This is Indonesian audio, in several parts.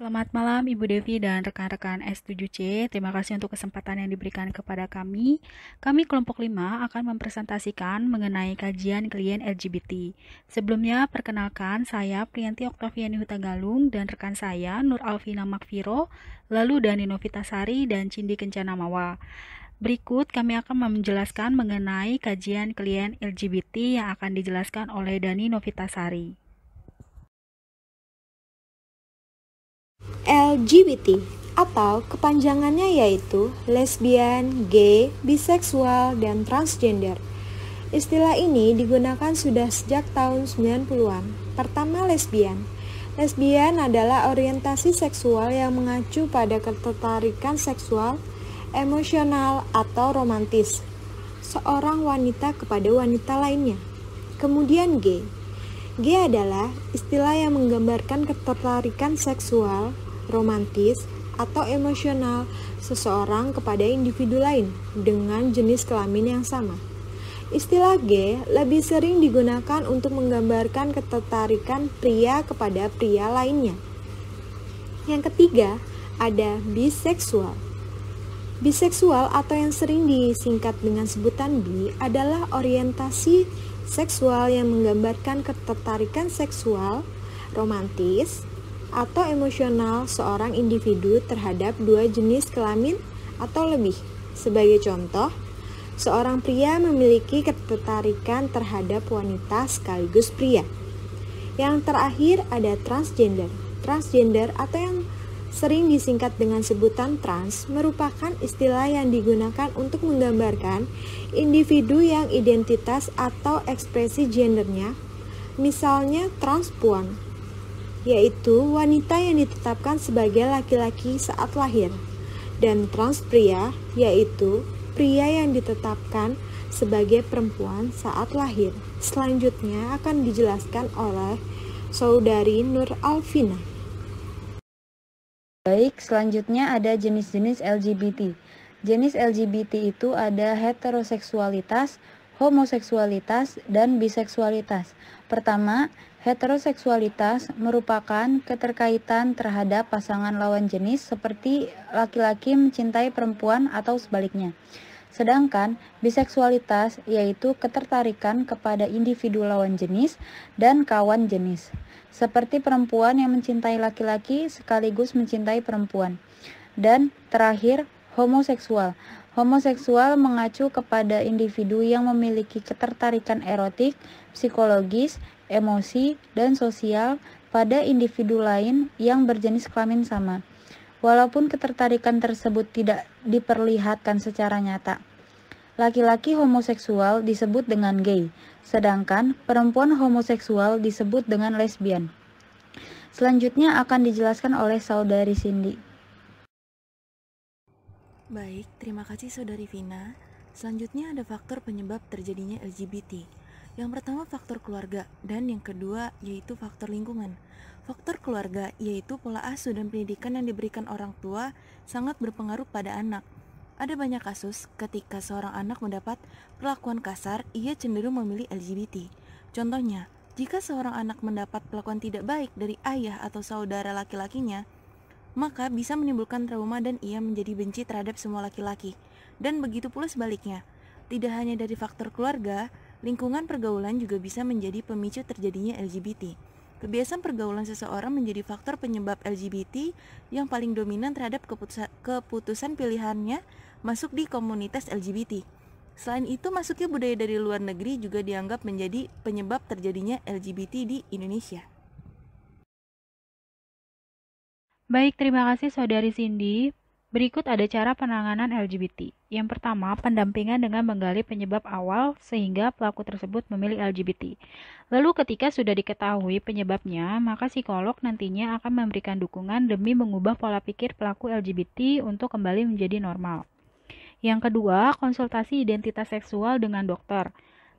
Selamat malam Ibu Devi dan rekan-rekan S7C. Terima kasih untuk kesempatan yang diberikan kepada kami. Kami kelompok 5 akan mempresentasikan mengenai kajian klien LGBT. Sebelumnya, perkenalkan saya Priyanti Oktaviani Hutagalung dan rekan saya Nur Alvina Makviro, lalu Dani Novitasari dan Cindi Kencana Mawa. Berikut kami akan menjelaskan mengenai kajian klien LGBT yang akan dijelaskan oleh Dani Novitasari. LGBT atau kepanjangannya yaitu lesbian, gay, biseksual, dan transgender. Istilah ini digunakan sudah sejak tahun 90-an. Pertama, lesbian. Lesbian adalah orientasi seksual yang mengacu pada ketertarikan seksual, emosional, atau romantis seorang wanita kepada wanita lainnya. Kemudian gay. Gay adalah istilah yang menggambarkan ketertarikan seksual, romantis, atau emosional seseorang kepada individu lain dengan jenis kelamin yang sama. Istilah gay lebih sering digunakan untuk menggambarkan ketertarikan pria kepada pria lainnya. Yang ketiga, ada biseksual. Biseksual atau yang sering disingkat dengan sebutan bi adalah orientasi seksual yang menggambarkan ketertarikan seksual, romantis, atau emosional seorang individu terhadap dua jenis kelamin atau lebih. Sebagai contoh, seorang pria memiliki ketertarikan terhadap wanita sekaligus pria. Yang terakhir ada transgender. Transgender atau yang sering disingkat dengan sebutan trans merupakan istilah yang digunakan untuk menggambarkan individu yang identitas atau ekspresi gendernya, misalnya transpuan, yaitu wanita yang ditetapkan sebagai laki-laki saat lahir, dan transpria, yaitu pria yang ditetapkan sebagai perempuan saat lahir. Selanjutnya akan dijelaskan oleh Saudari Nur Alvina. Baik, selanjutnya ada jenis-jenis LGBT. Jenis LGBT itu ada heteroseksualitas, homoseksualitas, dan biseksualitas. Pertama, heteroseksualitas merupakan keterkaitan terhadap pasangan lawan jenis seperti laki-laki mencintai perempuan atau sebaliknya. Sedangkan biseksualitas yaitu ketertarikan kepada individu lawan jenis dan kawan jenis, seperti perempuan yang mencintai laki-laki sekaligus mencintai perempuan. Dan terakhir, homoseksual. Homoseksual mengacu kepada individu yang memiliki ketertarikan erotik, psikologis, emosi, dan sosial pada individu lain yang berjenis kelamin sama. Walaupun ketertarikan tersebut tidak diperlihatkan secara nyata. Laki-laki homoseksual disebut dengan gay, sedangkan perempuan homoseksual disebut dengan lesbian. Selanjutnya akan dijelaskan oleh Saudari Cindy. Baik, terima kasih Saudari Vina. Selanjutnya ada faktor penyebab terjadinya LGBT. Yang pertama faktor keluarga, dan yang kedua yaitu faktor lingkungan. Faktor keluarga yaitu pola asuh dan pendidikan yang diberikan orang tua sangat berpengaruh pada anak. Ada banyak kasus ketika seorang anak mendapat perlakuan kasar, ia cenderung memilih LGBT. Contohnya, jika seorang anak mendapat perlakuan tidak baik dari ayah atau saudara laki-lakinya, maka bisa menimbulkan trauma dan ia menjadi benci terhadap semua laki-laki. Dan begitu pula sebaliknya. Tidak hanya dari faktor keluarga, lingkungan pergaulan juga bisa menjadi pemicu terjadinya LGBT. Kebiasaan pergaulan seseorang menjadi faktor penyebab LGBT yang paling dominan terhadap keputusan pilihannya masuk di komunitas LGBT. Selain itu, masuknya budaya dari luar negeri juga dianggap menjadi penyebab terjadinya LGBT di Indonesia. Baik, terima kasih Saudari Cindy. Berikut ada cara penanganan LGBT. Yang pertama, pendampingan dengan menggali penyebab awal sehingga pelaku tersebut memilih LGBT. Lalu ketika sudah diketahui penyebabnya, maka psikolog nantinya akan memberikan dukungan demi mengubah pola pikir pelaku LGBT untuk kembali menjadi normal. Yang kedua, konsultasi identitas seksual dengan dokter.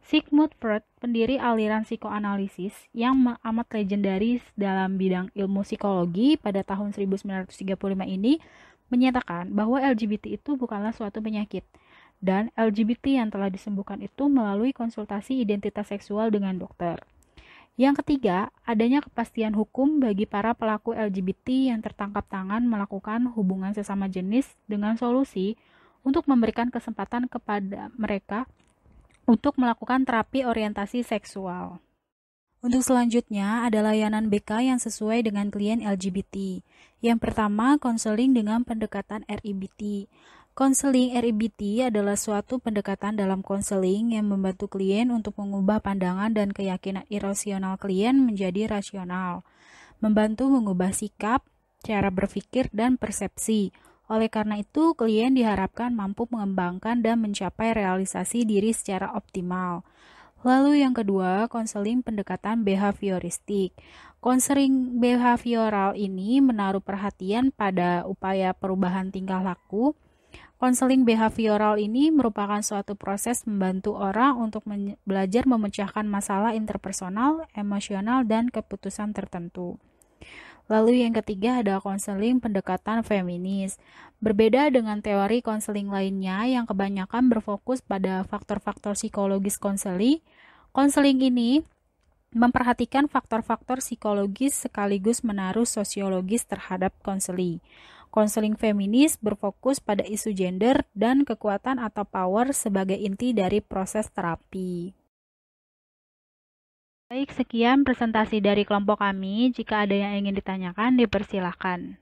Sigmund Freud, pendiri aliran psikoanalisis yang amat legendaris dalam bidang ilmu psikologi pada tahun 1935 ini, menyatakan bahwa LGBT itu bukanlah suatu penyakit, dan LGBT yang telah disembuhkan itu melalui konsultasi identitas seksual dengan dokter. Yang ketiga, adanya kepastian hukum bagi para pelaku LGBT yang tertangkap tangan melakukan hubungan sesama jenis dengan solusi untuk memberikan kesempatan kepada mereka untuk melakukan terapi orientasi seksual. Untuk selanjutnya, ada layanan BK yang sesuai dengan klien LGBT. Yang pertama, konseling dengan pendekatan RIBT. Konseling RIBT adalah suatu pendekatan dalam konseling yang membantu klien untuk mengubah pandangan dan keyakinan irasional klien menjadi rasional, membantu mengubah sikap, cara berpikir, dan persepsi. Oleh karena itu, klien diharapkan mampu mengembangkan dan mencapai realisasi diri secara optimal. Lalu yang kedua, konseling pendekatan behavioristik. Konseling behavioral ini menaruh perhatian pada upaya perubahan tingkah laku. Konseling behavioral ini merupakan suatu proses membantu orang untuk belajar memecahkan masalah interpersonal, emosional, dan keputusan tertentu. Lalu yang ketiga ada konseling pendekatan feminis. Berbeda dengan teori konseling lainnya yang kebanyakan berfokus pada faktor-faktor psikologis konseling ini memperhatikan faktor-faktor psikologis sekaligus menaruh sosiologis terhadap konseling. Konseling feminis berfokus pada isu gender dan kekuatan atau power sebagai inti dari proses terapi. Baik, sekian presentasi dari kelompok kami. Jika ada yang ingin ditanyakan, dipersilakan.